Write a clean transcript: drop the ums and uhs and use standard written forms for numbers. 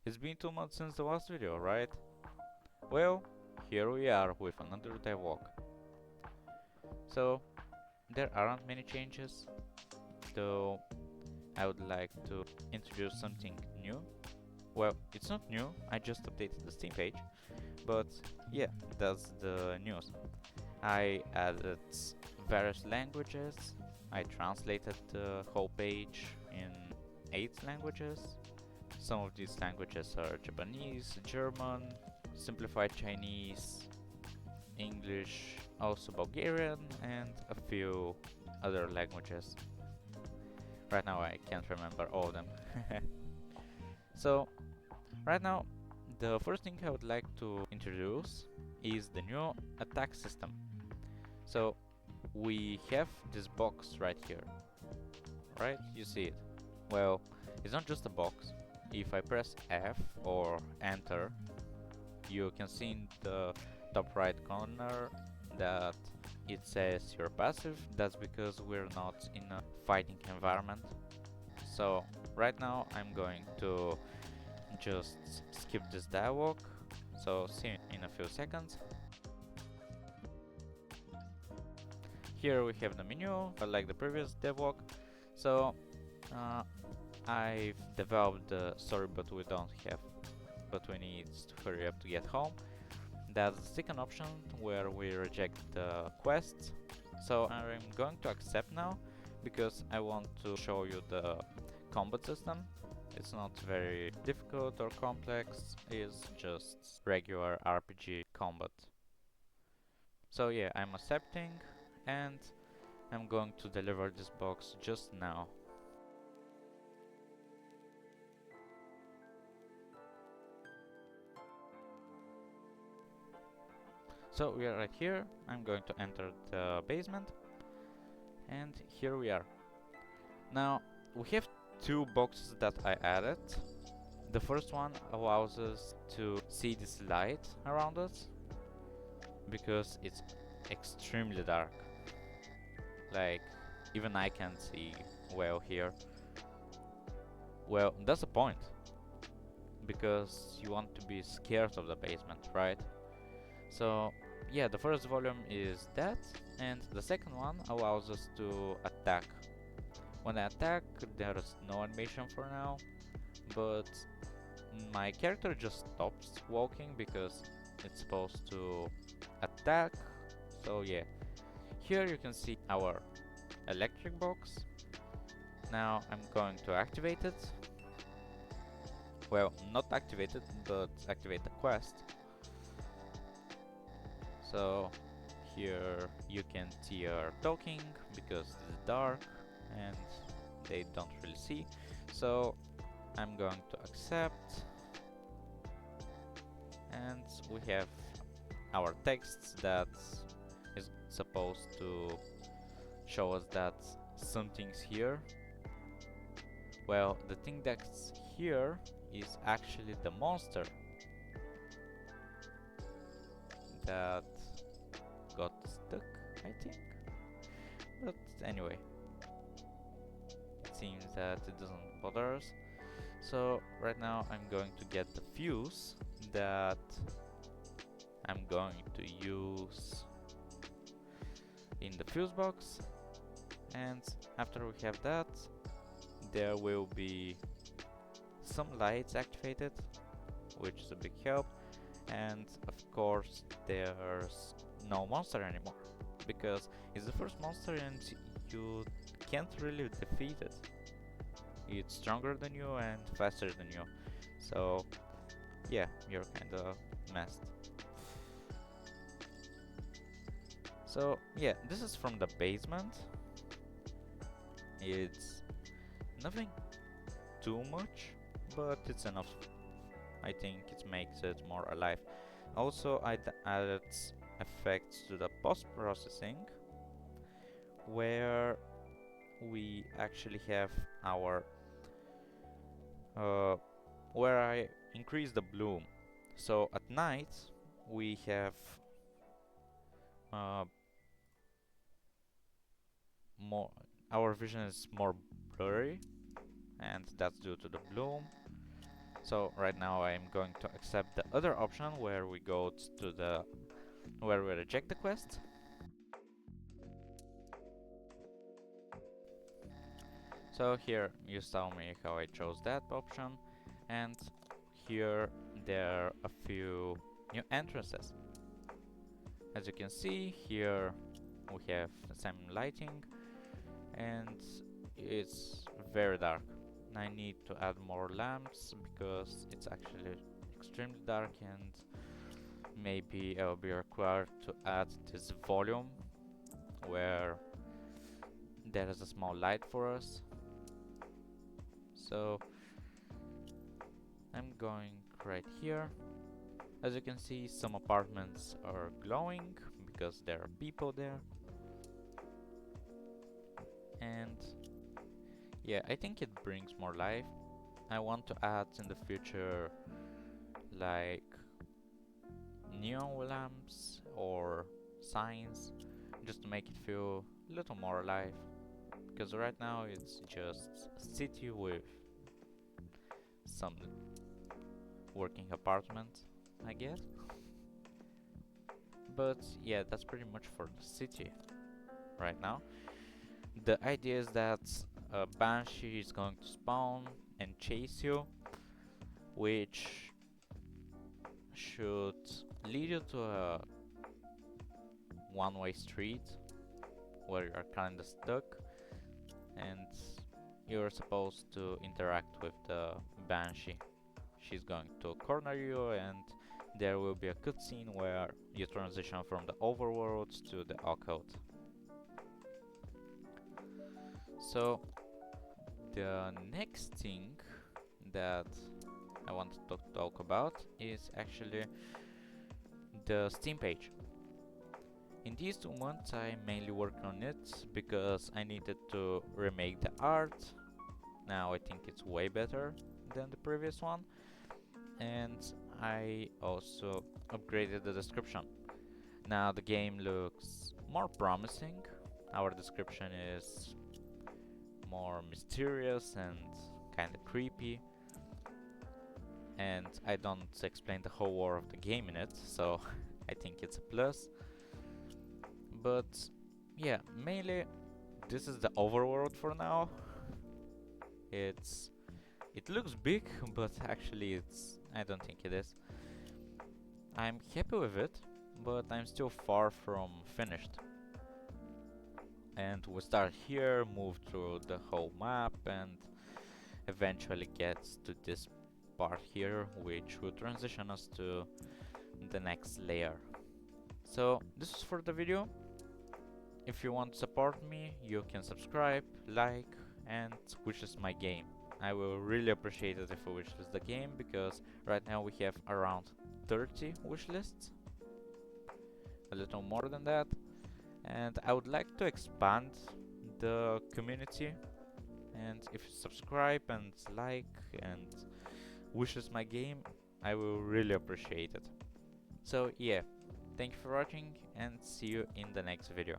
It's been 2 months since the last video, right? Well, here we are with another dev walk. So, there aren't many changes, though I would like to introduce something new. Well, it's not new, I just updated the Steam page, but yeah, that's the news. I added various languages, I translated the whole page in 8 languages. Some of these languages are Japanese, German, simplified Chinese, English, also Bulgarian, and a few other languages. Right now I can't remember all of them. So, right now, the first thing I would like to introduce is the new attack system. So, we have this box right here, right? You see it. Well, it's not just a box. If I press F or enter, you can see in the top right corner that it says you're passive. That's because we're not in a fighting environment. So right now I'm going to just skip this dialogue. So see you in a few seconds. Here we have the menu, like the previous devlog. So I've developed the story, but we need to hurry up to get home. That's the second option where we reject the quests. So I'm going to accept now because I want to show you the combat system. It's not very difficult or complex, it's just regular RPG combat. So yeah, I'm accepting and I'm going to deliver this box just now. So we are right here, I'm going to enter the basement, and here we are. Now, we have two boxes that I added. The first one allows us to see this light around us, because it's extremely dark. Like, even I can't see well here. Well, that's the point, because you want to be scared of the basement, right? So yeah, the first volume is that, and the second one allows us to attack. When I attack, there's no animation for now, but my character just stops walking because it's supposed to attack. So yeah, here you can see our electric box. Now I'm going to activate it. Well, not activate it, but activate the quest. So here you can see her talking because it's dark and they don't really see. So I'm going to accept, and we have our text that is supposed to show us that something's here. Well, the thing that's here is actually the monster that got stuck, I think. But anyway, it seems that it doesn't bother us. So right now I'm going to get the fuse that I'm going to use in the fuse box, and after we have that, there will be some lights activated, which is a big help, and of course there's no monster anymore, because it's the first monster and you can't really defeat it. It's stronger than you and faster than you, so yeah, you're kinda messed. So yeah, this is from the basement. It's nothing too much, but it's enough. I think it makes it more alive. Also, I added effects to the post-processing, where we actually have our where I increase the bloom. So at night we have uh, more, our vision is more blurry, and that's due to the bloom. So right now I'm going to accept the other option where we go to the where we reject the quest. So here you saw me how I chose that option, and here there are a few new entrances. As you can see here we have the same lighting and it's very dark. I need to add more lamps because it's actually extremely dark, and maybe I will be required to add this volume where there is a small light for us. So I'm going right here. As you can see, some apartments are glowing because there are people there. And yeah, I think it brings more life. I want to add in the future like neon lamps or signs just to make it feel a little more alive, because right now it's just a city with some working apartment, I guess. But yeah, that's pretty much for the city right now. The idea is that a banshee is going to spawn and chase you, which should lead you to a one-way street where you are kinda stuck, and you're supposed to interact with the banshee. She's going to corner you, and there will be a cutscene where you transition from the overworld to the occult. So the next thing that I want to talk about is actually the Steam page. In these 2 months I mainly worked on it because I needed to remake the art. Now I think it's way better than the previous one, and I also upgraded the description. Now the game looks more promising. Our description is more mysterious and kinda creepy, and I don't explain the whole war of the game in it, so I think it's a plus. But yeah, mainly this is the overworld for now. It looks big, but actually I don't think it is. I'm happy with it, but I'm still far from finished. And we start here, move through the whole map, and eventually get to this part here, which will transition us to the next layer. So this is for the video. If you want to support me, you can subscribe, like, and wishlist my game. I will really appreciate it if you wishlist the game, because right now we have around 30 wishlists, a little more than that, and I would like to expand the community. And if you subscribe and like and wishlist my game, I will really appreciate it. So yeah, thank you for watching, and see you in the next video.